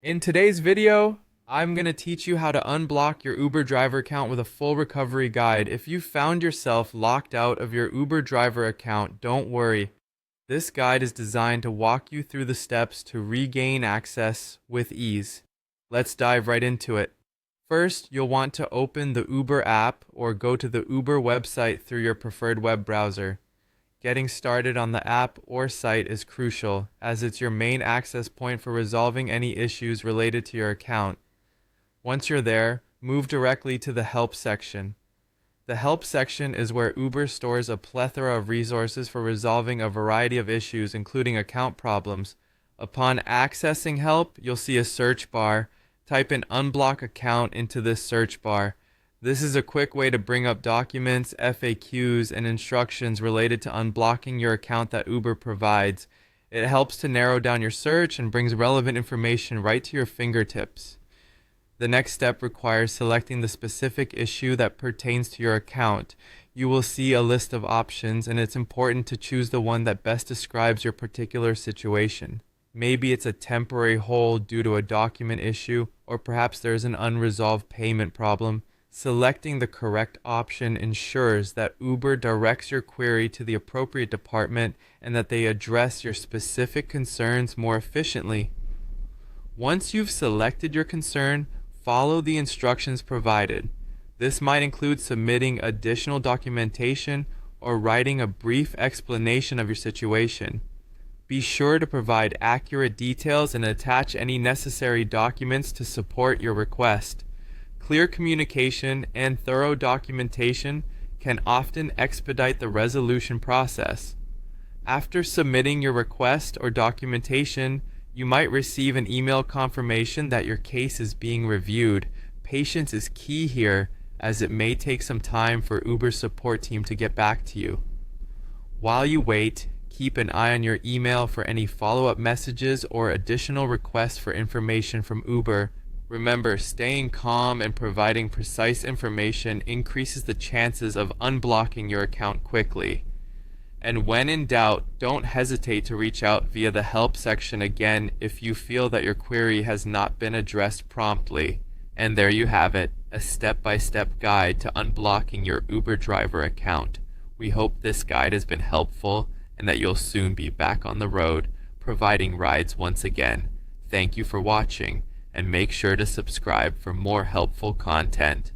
In today's video, I'm going to teach you how to unblock your Uber driver account with a full recovery guide. If you found yourself locked out of your Uber driver account, don't worry. This guide is designed to walk you through the steps to regain access with ease. Let's dive right into it. First, you'll want to open the Uber app or go to the Uber website through your preferred web browser. Getting started on the app or site is crucial, as it's your main access point for resolving any issues related to your account. Once you're there, move directly to the Help section. The Help section is where Uber stores a plethora of resources for resolving a variety of issues, including account problems. Upon accessing help, you'll see a search bar. Type in Unblock account into this search bar. This is a quick way to bring up documents, FAQs, and instructions related to unblocking your account that Uber provides. It helps to narrow down your search and brings relevant information right to your fingertips. The next step requires selecting the specific issue that pertains to your account. You will see a list of options, and it's important to choose the one that best describes your particular situation. Maybe it's a temporary hold due to a document issue, or perhaps there's an unresolved payment problem. Selecting the correct option ensures that Uber directs your query to the appropriate department and that they address your specific concerns more efficiently. Once you've selected your concern, follow the instructions provided. This might include submitting additional documentation or writing a brief explanation of your situation. Be sure to provide accurate details and attach any necessary documents to support your request. Clear communication and thorough documentation can often expedite the resolution process. After submitting your request or documentation, you might receive an email confirmation that your case is being reviewed. Patience is key here, as it may take some time for Uber's support team to get back to you. While you wait, keep an eye on your email for any follow-up messages or additional requests for information from Uber. Remember, staying calm and providing precise information increases the chances of unblocking your account quickly. And when in doubt, don't hesitate to reach out via the Help section again if you feel that your query has not been addressed promptly. And there you have it, a step-by-step guide to unblocking your Uber driver account. We hope this guide has been helpful and that you'll soon be back on the road, providing rides once again. Thank you for watching, and make sure to subscribe for more helpful content.